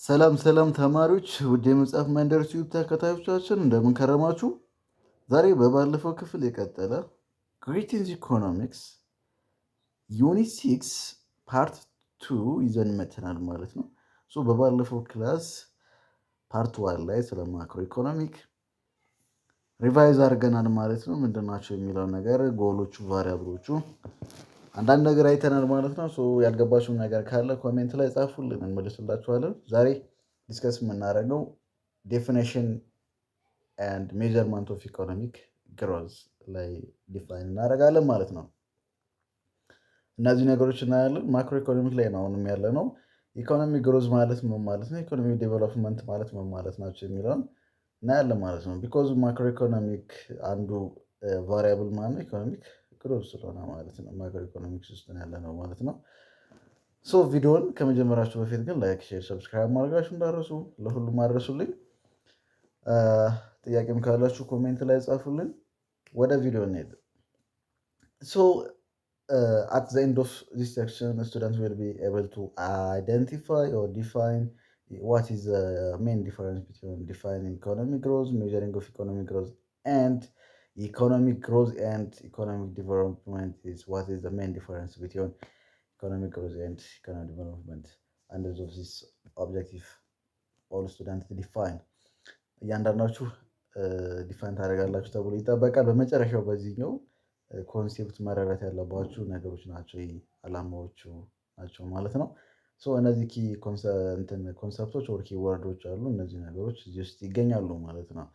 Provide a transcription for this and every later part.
ሰላም ተማሪዎች ውድ የመጽሐፍ መንደር ቲዩብ ተከታዮቻችን እንደምን ከረማችሁ? ዛሬ በባለፈው ክፍል የቀጠለ ግሪቲንግ ኢኮኖሚክስ ዩኒት 6 ፓርት 2 ይዘን መተናል ማለት ነው። በባለፈው ክላስ ፓርት 1 ላይ ስለ ማክሮ ኢኮኖሚክ ሪቫይዝ አድርገናል ማለት ነው። ምንድናቸው የሚለው ነገር ጎሎቹ፣ ቫሪያብሎቹ አንዳንድ ነገር አይተናል ማለት ነው። ያልገባችሁ ነገር ካለ ኮሜንት ላይ ጻፉልን፣ እንመልስላችኋለን። ዛሬ ዲስከስ የምናደርገው ዴፊኒሽን ኤንድ ሜጀርመንት ኦፍ ኢኮኖሚክ ግሮዝ ላይ ዲፋይን እናደርጋለን ማለት ነው። እነዚህ ነገሮች እናያለን። ማክሮ ኢኮኖሚክ ላይ ነው አሁንም ያለ ነው። ኢኮኖሚ ግሮዝ ማለት ምን ማለት ነው፣ ኢኮኖሚ ዴቨሎፕመንት ማለት ምን ማለት ናቸው የሚለውን እናያለን ማለት ነው። ቢኮዝ ማክሮ ኢኮኖሚክ አንዱ ቫሪያብል ማለት ነው ኢኮኖሚክ ግሮዝ ስለሆነ ማለት ነው። ማክሮ ኢኮኖሚክስ ውስጥ ያለ ነው ማለት ነው። ቪዲዮውን ከመጀመራችሁ በፊት ግን ላይክ፣ ሼር፣ ሰብስክራይብ ማድረጋችሁ እንዳረሱ ለሁሉም አድረሱልኝ። ጥያቄም ካላችሁ ኮሜንት ላይ ጻፉልን። ወደ ቪዲዮ እንሄድ። at the end of this section, students will be able to identify or define what is the main difference between defining economic growth, measuring of economic growth, and economic growth and economic development is what is the main difference between economic growth and economic development. Under this objective, all students define. እያንዳንዳችሁ ዲፋይን ታደርጋላችሁ ተብሎ ይጠበቃል። በመጨረሻው በዚህኛው ኮንሴፕት መረዳት ያለባችሁ ነገሮች ናቸው፣ አላማዎቹ ናቸው ማለት ነው። እነዚህ ኪ ኮንሰፕቶች ወር ኪ ወርዶች አሉ። እነዚህ ነገሮች እዚህ ውስጥ ይገኛሉ ማለት ነው።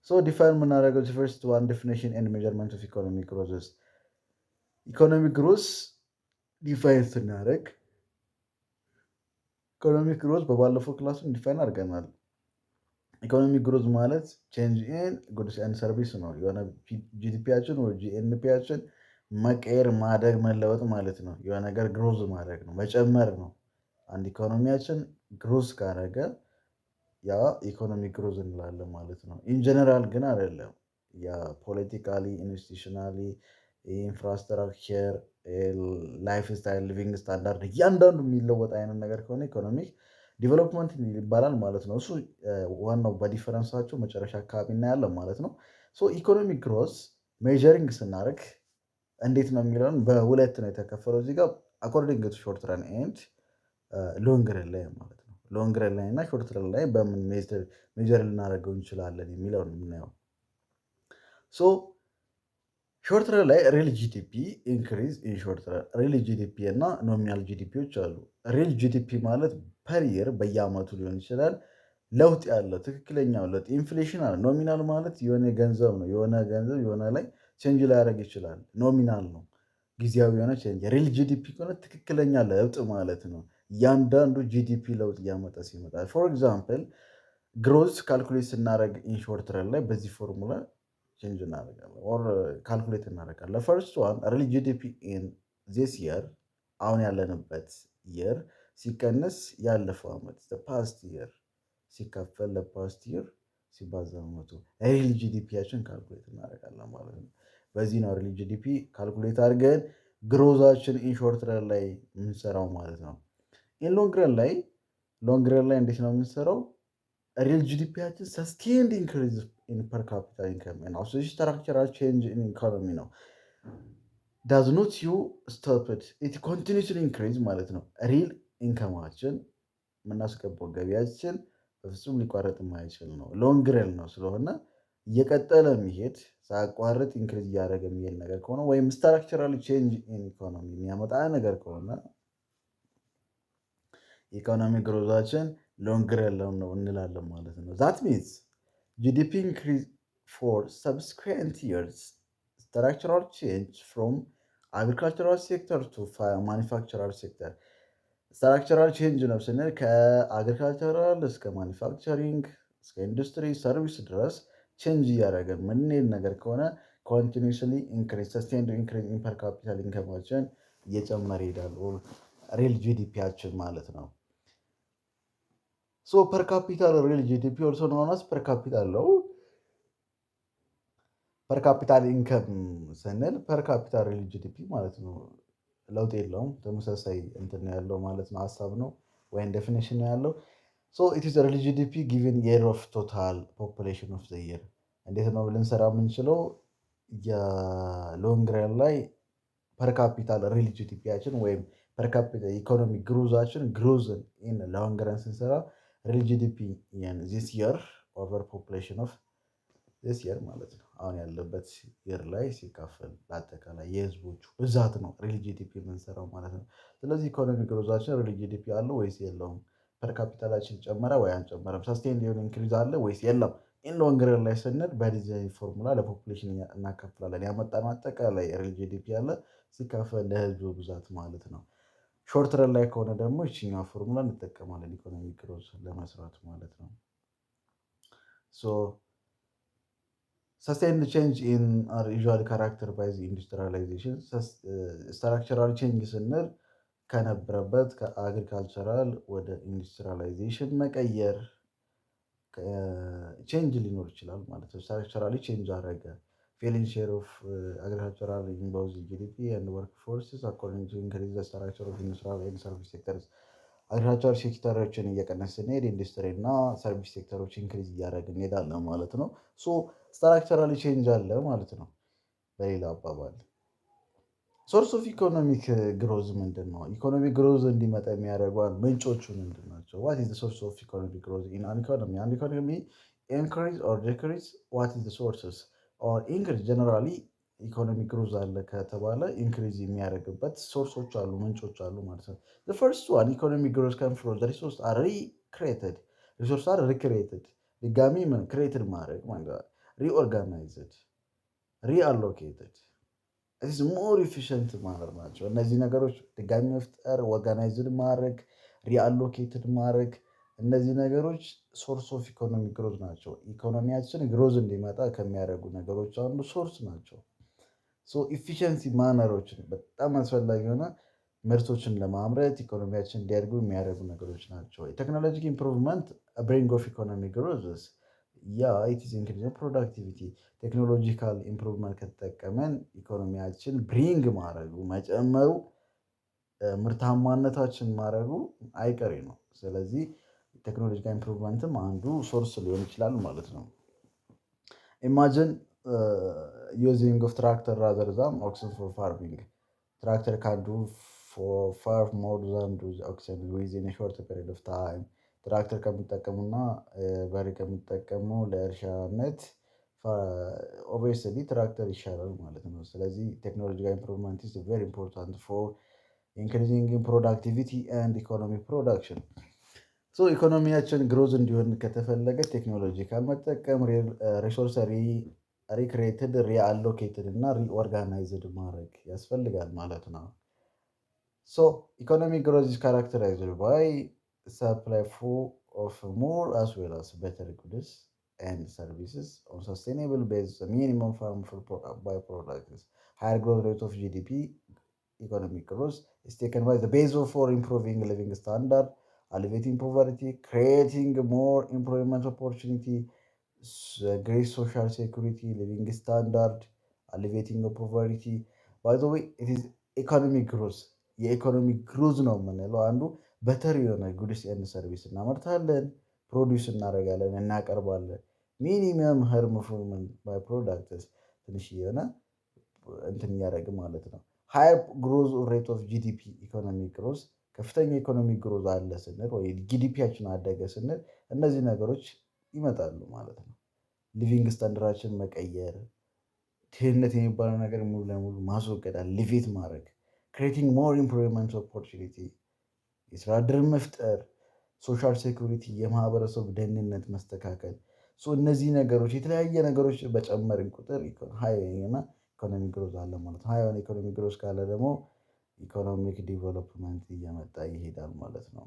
ዲፋይን የምናደርገው ፈርስት ዋን ዴፊኒሽን ኤንድ ሜጀርመንት ኦፍ ኢኮኖሚክ ግሮዝ። ኢኮኖሚክ ግሮዝ ዲፋይን ስናደርግ ኢኮኖሚክ ግሮዝ በባለፈው ክላሱን ዲፋይን አድርገናል። ኢኮኖሚክ ግሮዝ ማለት ቼንጅ ኢን ጉድስ ኤንድ ሰርቪስ ነው። የሆነ ጂዲፒያችን ወይ ጂኤንፒያችን መቀየር፣ ማደግ፣ መለወጥ ማለት ነው። የሆነ ነገር ግሮዝ ማድረግ ነው፣ መጨመር ነው። አንድ ኢኮኖሚያችን ግሮዝ ካደረገ ያ ኢኮኖሚክ ግሮዝ እንላለን ማለት ነው። ኢንጀነራል ግን አይደለም። ያ ፖለቲካሊ፣ ኢንስቲቱሽናሊ፣ ኢንፍራስትራክቸር፣ ላይፍ ስታይል፣ ሊቪንግ ስታንዳርድ እያንዳንዱ የሚለወጥ አይነት ነገር ከሆነ ኢኮኖሚክ ዲቨሎፕመንት ይባላል ማለት ነው። እሱ ዋናው በዲፈረንሳቸው መጨረሻ አካባቢ እናያለን ማለት ነው። ኢኮኖሚክ ግሮዝ ሜዠሪንግ ስናደርግ እንዴት ነው የሚለውን በሁለት ነው የተከፈለው እዚህ ጋር አኮርዲንግ ቱ ሾርት ረን ኤንድ ሎንግ ረን ላይ ማለት ነው። ሎንግ ረን ላይ እና ሾርት ረን ላይ በምን ሜጀር ልናደርገው እንችላለን የሚለውን የምናየው። ሾርት ረን ላይ ሪል ጂዲፒ ኢንክሪዝ ኢን ሾርት ረን፣ ሪል ጂዲፒ እና ኖሚናል ጂዲፒዎች አሉ። ሪል ጂዲፒ ማለት ፐር የር በየአመቱ ሊሆን ይችላል ለውጥ ያለው ትክክለኛው ለውጥ ኢንፍሌሽን አለ። ኖሚናል ማለት የሆነ ገንዘብ ነው። የሆነ ገንዘብ የሆነ ላይ ቼንጅ ላያደርግ ይችላል። ኖሚናል ነው፣ ጊዜያዊ የሆነ ቼንጅ። ሪል ጂዲፒ ከሆነ ትክክለኛ ለውጥ ማለት ነው። እያንዳንዱ ጂዲፒ ለውጥ እያመጣ ሲመጣ ፎር ኤግዛምፕል ግሮዝ ካልኩሌት ስናደርግ ኢን ሾርት ረን ላይ በዚህ ፎርሙላ ቼንጅ እናደርጋለን ኦር ካልኩሌት እናደርጋለን። ፈርስት ዋን ሪል ጂዲፒ ኢን ዚስ የር አሁን ያለንበት የር ሲቀንስ ያለፈው ዓመት ፓስት የር ሲከፈል ለፓስት የር ሲባዛ በመቶ ሪል ጂዲፒያችን ካልኩሌት እናደርጋለን ማለት ነው። በዚህ ነው ሪል ጂዲፒ ካልኩሌት አድርገን ግሮዛችን ኢን ሾርት ረን ላይ የምንሰራው ማለት ነው። ኢን ሎንግ ረን ላይ እንዴት ነው የምንሰራው? ሪል ጂዲፒያችን ሰስቴንድ ኢንክሪዝ ኢን ፐር ካፒታል ኢንከም ነው። ስትራክቸራል ቼንጅ ኢን ኢኮኖሚ ነው። ዳዝ ኖት ዩ ስቶፕ ኢት ኮንቲኒዩስሊ ኢንክሪዝ ማለት ነው። ሪል ኢንከማችን የምናስገባው ገቢያችን በፍጹም ሊቋረጥ የማይችል ነው። ሎንግ ረን ነው ስለሆነ እየቀጠለ የሚሄድ ሳያቋርጥ ኢንክሪዝ እያደረገ የሚሄድ ነገር ከሆነ ወይም ስትራክቸራል ቼንጅ ኢን ኢኮኖሚ የሚያመጣ ነገር ከሆነ ኢኮኖሚ ግሮዛችን ሎንግ ረን ነው እንላለን ማለት ነው። ዛት ሚንስ ጂዲፒ ኢንክሪዝ ፎር ሰብስኩዌንት ይርስ ስትራክቸራል ቼንጅ ፍሮም አግሪካልቸራል ሴክተር ቱ ማኒፋክቸራል ሴክተር። ስትራክቸራል ቼንጅ ነው ስንል ከአግሪካልቸራል እስከ ማኒፋክቸሪንግ እስከ ኢንዱስትሪ ሰርቪስ ድረስ ቼንጅ እያደረገን ምንሄድ ነገር ከሆነ ኮንቲኒዩስሊ ኢንክሪዝ ሰስቴንድ ኢንክሪዝ ኢን ፐር ካፒታል ኢንከማችን እየጨመረ ይሄዳል። ሪል ጂዲፒያችን ማለት ነው። ፐር ካፒታል ሪል ጂዲፒ ኦልሶ ኖን አስ ፐር ካፒታል ነው። ፐር ካፒታል ኢንከም ስንል ፐር ካፒታል ሪል ጂዲፒ ማለት ነው። ለውጥ የለውም፣ ተመሳሳይ እንትን ያለው ማለት ነው። ሀሳብ ነው ወይም ዴፊኒሽን ነው ያለው። ሶ ኢት ኢዝ ሪል ጂዲፒ ጊቨን የር ኦፍ ቶታል ፖፑሌሽን ኦፍ ዘ የር። እንዴት ነው ልንሰራ የምንችለው? የሎንግ ረን ላይ ፐር ካፒታል ሪል ጂዲፒያችን ወይም ፐር ካፒታ ኢኮኖሚ ግሮዛችን ግሮዝን ኢን ሎንግ ረን ስንሰራ ሪል ጂዲፒ ዚስ የር ኦቨር ፖፑሌሽን ኦፍ ዚስ የር ማለት ነው። አሁን ያለበት የር ላይ ሲካፈል በአጠቃላይ የህዝቦቹ ብዛት ነው ሪል ጂዲፒ የምንሰራው ማለት ነው። ስለዚህ ኢኮኖሚ ግሮዛችን ሪል ጂዲፒ አለው ወይስ የለውም? ፐር ካፒታላችን ጨመረ ወይ አልጨመረም? ሰስቴን ሊሆን ኢንክሪዝ አለ ወይስ የለም? ኢን ሎንግ ረን ላይ ስንል በዲዛይን ፎርሙላ ለፖፑሌሽን እናካፍላለን። ያመጣነው አጠቃላይ ሪል ጂዲፒ አለ ሲካፈል ለህዝቡ ብዛት ማለት ነው። ሾርት ረን ላይ ከሆነ ደግሞ ይችኛው ፎርሙላ እንጠቀማለን ኢኮኖሚ ግሮዝ ለመስራት ማለት ነው። ሶ sustained change in are usually characterized by the industrialization. ስትራክቸራል ቼንጅ ስንል ከነበረበት ከአግሪካልቸራል ወደ ኢንዱስትሪያላይዜሽን መቀየር ቼንጅ ሊኖር ይችላል ማለት ነው። ስትራክቸራሊ ቼንጅ አደረገ። ፌሊንግ ሼር ኦፍ አግሪካልቸራል ኢን ቦዝ ጂዲፒ ኤንድ ወርክ ፎርስስ አኮርዲንግ ቱ ኢንክሪዝ ዘ ስትራክቸር ኦፍ ኢንዱስትሪያል ኤንድ ሰርቪስ ሴክተርስ። አግሪካልቸር ሴክተሮችን እየቀነስ ስንሄድ ኢንዱስትሪ እና ሰርቪስ ሴክተሮች ኢንክሪዝ እያደረግን እንሄዳለን ማለት ነው። ሶ ስትራክቸራሊ ቼንጅ አለ ማለት ነው። በሌላ አባባል ሶርስ ኦፍ ኢኮኖሚክ ግሮዝ ምንድን ነው? ኢኮኖሚክ ግሮዝ እንዲመጣ የሚያደርጓል ምንጮቹ ምንድን ናቸው? ዋት ኢዝ ሶርስ ኦፍ ኢኮኖሚክ ግሮዝ ኢን አን ኢኮኖሚ? አንድ ኢኮኖሚ ኢንክሪዝ ኦር ዲክሪዝ ዋት ኢዝ ሶርስስ ኦር ኢንክሪዝ ጀነራሊ ኢኮኖሚ ግሮዝ አለ ከተባለ ኢንክሪዝ የሚያደርግበት ሶርሶች አሉ፣ ምንጮች አሉ ማለት ነው። ፈርስት ዋን ኢኮኖሚ ግሮዝ ከም ፍሮም ሪሶርስ አር ሪክሬትድ። ሪሶርስ አር ሪክሬትድ ድጋሚ ምን ክሬትድ ማድረግ ማለት ሪኦርጋናይዝድ ሪአሎኬትድ ኢዝ ሞር ኢፊሽንት ማለት ናቸው። እነዚህ ነገሮች ድጋሚ መፍጠር፣ ኦርጋናይዝድ ማድረግ፣ ሪአሎኬትድ ማድረግ እነዚህ ነገሮች ሶርስ ኦፍ ኢኮኖሚ ግሮዝ ናቸው። ኢኮኖሚያችን ግሮዝ እንዲመጣ ከሚያደርጉ ነገሮች አንዱ ሶርስ ናቸው። ኢፊሽንሲ ማነሮችን በጣም አስፈላጊ የሆነ ምርቶችን ለማምረት ኢኮኖሚያችን እንዲያድጉ የሚያደርጉ ነገሮች ናቸው። የቴክኖሎጂክ ኢምፕሩቭመንት ብሪንግ ኦፍ ኢኮኖሚ ግሮዝስ ያ ኢትስ ኢንክሪዝ ፕሮዳክቲቪቲ። ቴክኖሎጂካል ኢምፕሩቭመንት ከተጠቀመን ኢኮኖሚያችን ብሪንግ ማድረጉ መጨመሩ ምርታማነታችን ማድረጉ አይቀሬ ነው። ስለዚህ ቴክኖሎጂካል ኢምፕሩቭመንትም አንዱ ሶርስ ሊሆን ይችላል ማለት ነው። ኢማጂን ዩዚንግ ኦፍ ትራክተር ራዘር ዛን ኦክሰን ፎር ፋርሚንግ። ትራክተር ካን ዱ ፋር ሞር ዛን ኦክሰን ዊዝን ሾርት ፔሪድ ኦፍ ታይም። ትራክተር ከሚጠቀሙና በሬ ከሚጠቀሙ ለእርሻነት ኦብቪየስሊ ትራክተር ይሻላል ማለት ነው። ስለዚህ ቴክኖሎጂካል ኢምፕሩቭመንት ኢዝ ቬሪ ኢምፖርታንት ፎር ኢንክሪዚንግ ፕሮዳክቲቪቲ ኤንድ ኢኮኖሚ ፕሮዳክሽን። ኢኮኖሚያችን ግሮዝ እንዲሆን ከተፈለገ ቴክኖሎጂካል መጠቀም፣ ሪሶርስ ሪክሬትድ፣ ሪአሎኬትድ እና ሪኦርጋናይዝድ ማድረግ ያስፈልጋል ማለት ነው። ኢኮኖሚክ ግሮዝ ኢዝ ካራክተራይዝድ ባይ supply of more as well as better goods and services on sustainable basis, minimum harmful byproducts. Higher growth rate of GDP, economic growth, is taken by the basis for improving living standard, alleviating poverty, creating more employment opportunity, great social security, living standard, alleviating poverty. By the way, it is economic growth. የኢኮኖሚክ ግሮዝ ነው የምንለው አንዱ በተር የሆነ ጉድስ ኤንድ ሰርቪስ እናመርታለን፣ ፕሮዲውስ እናደርጋለን፣ እናቀርባለን። ሚኒመም ሃርምፉል ባይ ፕሮዳክትስ ትንሽ የሆነ እንትን እያደረግ ማለት ነው። ሃየር ግሮዝ ሬት ኦፍ ጂዲፒ ኢኮኖሚክ ግሮዝ፣ ከፍተኛ ኢኮኖሚክ ግሮዝ አለ ስንል ወይ ጂዲፒያችን አደገ ስንል እነዚህ ነገሮች ይመጣሉ ማለት ነው። ሊቪንግ ስታንዳርዳችን መቀየር፣ ድህነት የሚባለው ነገር ሙሉ ለሙሉ ማስወገድ፣ ሊቬት ማድረግ፣ ክሬቲንግ ሞር ኢምፕሎይመንት ኦፖርቹኒቲ የስራ ዕድል መፍጠር፣ ሶሻል ሴኩሪቲ የማህበረሰብ ደህንነት መስተካከል። እነዚህ ነገሮች የተለያየ ነገሮች በጨመርን ቁጥር ሀይ የሆነ ኢኮኖሚ ግሮዝ አለ ማለት ነው። ሀይ የሆነ ኢኮኖሚ ግሮዝ ካለ ደግሞ ኢኮኖሚክ ዲቨሎፕመንት እየመጣ ይሄዳል ማለት ነው።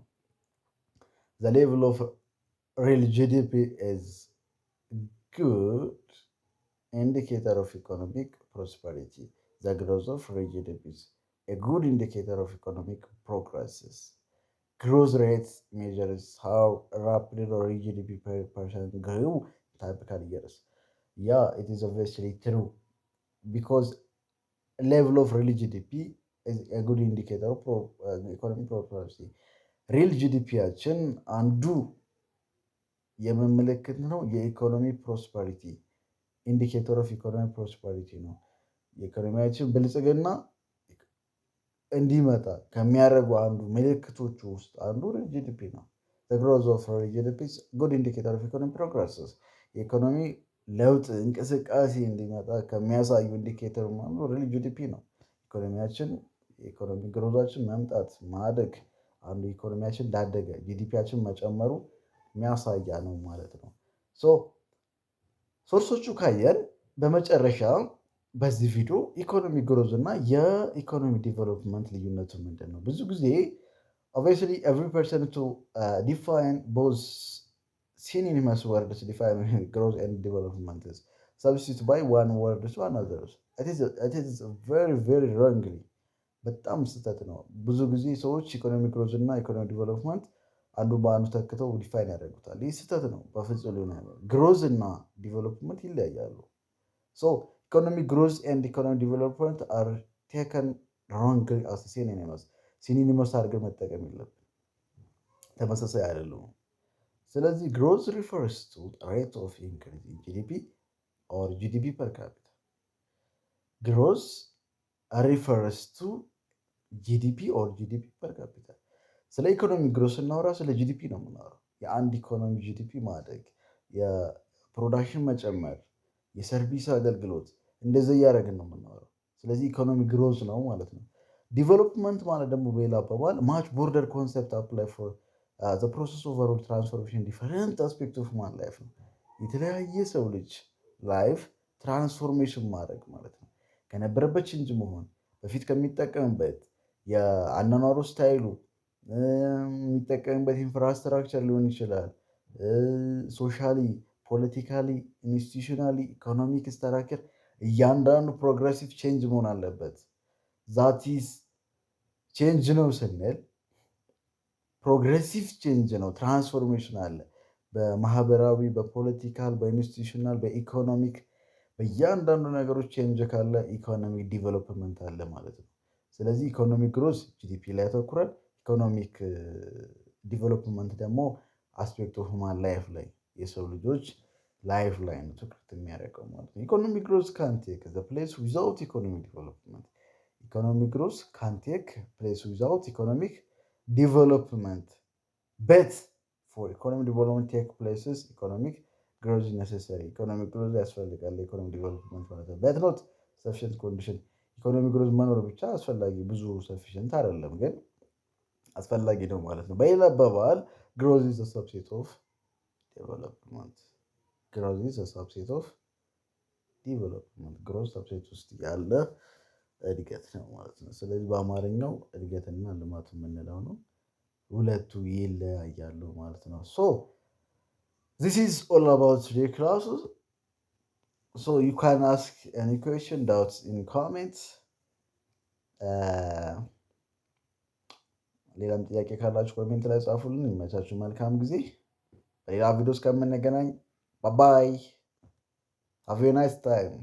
ዘ ሌቭል ኦፍ ሪል ጂዲፒ ኢዝ ጉድ ኢንዲኬተር ኦፍ ኢኮኖሚክ ፕሮስፐሪቲ። ዘ ግሮዝ ኦፍ ሪል ጂዲፒ ኢዝ a good indicator of economic progresses. Growth rates measures how rapidly or GDP per person grew typical years. Yeah, it is obviously true because level of real GDP is a good indicator of economic progress. Real GDP አችን አንዱ የምን ምልክት ነው? የኢኮኖሚ ፕሮስፐሪቲ ኢንዲኬተር ኦፍ ኢኮኖሚ ፕሮስፐሪቲ ነው። የኢኮኖሚያችን ብልጽግና እንዲመጣ ከሚያደርጉ አንዱ ምልክቶቹ ውስጥ አንዱ ጂዲፒ ነው። ግሮዝ ኦፍ ጂዲፒ ጉድ ኢንዲኬተር ኦፍ ኢኮኖሚ ፕሮግረስስ የኢኮኖሚ ለውጥ እንቅስቃሴ እንዲመጣ ከሚያሳዩ ኢንዲኬተር አንዱ ጂዲፒ ነው። ኢኮኖሚያችን የኢኮኖሚ ግሮዛችን መምጣት ማደግ አንዱ ኢኮኖሚያችን ላደገ ጂዲፒያችን መጨመሩ የሚያሳያ ነው ማለት ነው። ሶርሶቹ ካየን በመጨረሻ በዚህ ቪዲዮ ኢኮኖሚ ግሮዝ እና የኢኮኖሚ ዲቨሎፕመንት ልዩነቱ ምንድን ነው? ብዙ ጊዜ obviously every person to define both synonymous words define growth and development is substitute by one word to another. It is very very wrongly በጣም ስህተት ነው። ብዙ ጊዜ ሰዎች ኢኮኖሚ ግሮዝ እና ኢኮኖሚ ዲቨሎፕመንት አንዱ በአንዱ ተክተው ዲፋይን ያደርጉታል። ይህ ስህተት ነው። በፍጹም ሊሆን ያለው ግሮዝ እና ዲቨሎፕመንት ይለያያሉ። ኢኮኖሚ ግሮዝ ኤንድ ኢኮኖሚ ዲቨሎፕመንት አር ቴከን ሮንግሊ አስ ሲኒኒመስ አድርገን መጠቀም የለብን። ተመሳሳይ አይደሉም። ስለዚህ ግሮዝ ሪፈርስ ቱ ሬት ኦፍ ኢንክሪዝ ኢን ጂዲፒ ኦር ጂዲፒ ፐር ካፒታ። ግሮዝ ሪፈርስ ቱ ጂዲፒ ኦር ጂዲፒ ፐር ካፒታ። ስለ ኢኮኖሚ ግሮዝ ስናወራ ስለ ጂዲፒ ነው የምናወራው። የአንድ ኢኮኖሚ ጂዲፒ ማደግ፣ የፕሮዳክሽን መጨመር፣ የሰርቪስ አገልግሎት እንደዚህ እያደረግን ነው የምናወራው። ስለዚህ ኢኮኖሚ ግሮዝ ነው ማለት ነው። ዲቨሎፕመንት ማለት ደግሞ በሌላ አባባል ማች ቦርደር ኮንሰፕት አፕላይ ፎር ዘ ፕሮሰስ ኦፍ ኦቨርኦል ትራንስፎርሜሽን ዲፈረንት አስፔክት ኦፍ ማን ላይፍ ነው። የተለያየ ሰው ልጅ ላይፍ ትራንስፎርሜሽን ማድረግ ማለት ነው። ከነበረበት ቼንጅ መሆን በፊት ከሚጠቀምበት የአኗኗሩ ስታይሉ የሚጠቀምበት ኢንፍራስትራክቸር ሊሆን ይችላል። ሶሻሊ፣ ፖለቲካሊ፣ ኢንስቲቱሽናሊ፣ ኢኮኖሚክ ስትራክቸር እያንዳንዱ ፕሮግሬሲቭ ቼንጅ መሆን አለበት። ዛቲስ ቼንጅ ነው ስንል ፕሮግሬሲቭ ቼንጅ ነው፣ ትራንስፎርሜሽን አለ። በማህበራዊ፣ በፖለቲካል፣ በኢንስቲቱሽናል፣ በኢኮኖሚክ በእያንዳንዱ ነገሮች ቼንጅ ካለ ኢኮኖሚክ ዲቨሎፕመንት አለ ማለት ነው። ስለዚህ ኢኮኖሚክ ግሮዝ ጂዲፒ ላይ ያተኩራል። ኢኮኖሚክ ዲቨሎፕመንት ደግሞ አስፔክት ኦፍ ማን ላይፍ ላይ የሰው ልጆች ላይፍ ላይ ነው ትኩረት የሚያደርገው ማለት ነው። ኢኮኖሚክ ግሮዝ ካን ቴክ ዘ ፕሌስ ዊዛውት ኢኮኖሚክ ዲቨሎፕመንት። ኢኮኖሚክ ግሮዝ ካን ቴክ ፕሌስ ዊዛውት ኢኮኖሚክ ዲቨሎፕመንት በት ፎር ኢኮኖሚክ ዲቨሎፕመንት ቴክ ፕሌስስ ኢኮኖሚክ ግሮዝ ነሰሰሪ። ኢኮኖሚክ ግሮዝ ያስፈልጋል ኢኮኖሚ ዲቨሎፕመንት ማለት ነው። በት ኖት ሰፊሽንት ኮንዲሽን። ኢኮኖሚ ግሮዝ መኖር ብቻ አስፈላጊ ብዙ ሰፊሽንት አይደለም፣ ግን አስፈላጊ ነው ማለት ነው። በሌላ አባባል ግሮዝ ኢዝ ሰብሴት ኦፍ ዲቨሎፕመንት። ግሮዝ ኢዝ ሰብሴት ኦፍ ዲቨሎፕመንት። ግሮዝ ሰብሴት ውስጥ ያለ እድገት ነው ማለት ነው። ስለዚህ በአማርኛው እድገትና ልማት የምንለው ነው። ሁለቱ ይለያያሉ ማለት ነው። This is all about today classes. So you can ask any question, doubts in comments. ሌላም ጥያቄ ካላችሁ ኮሜንት ላይ ጻፉልን። ይመቻችሁ። መልካም ጊዜ። በሌላ ቪዲዮ እስከምንገናኝ ባይ ባይ። Have a nice time.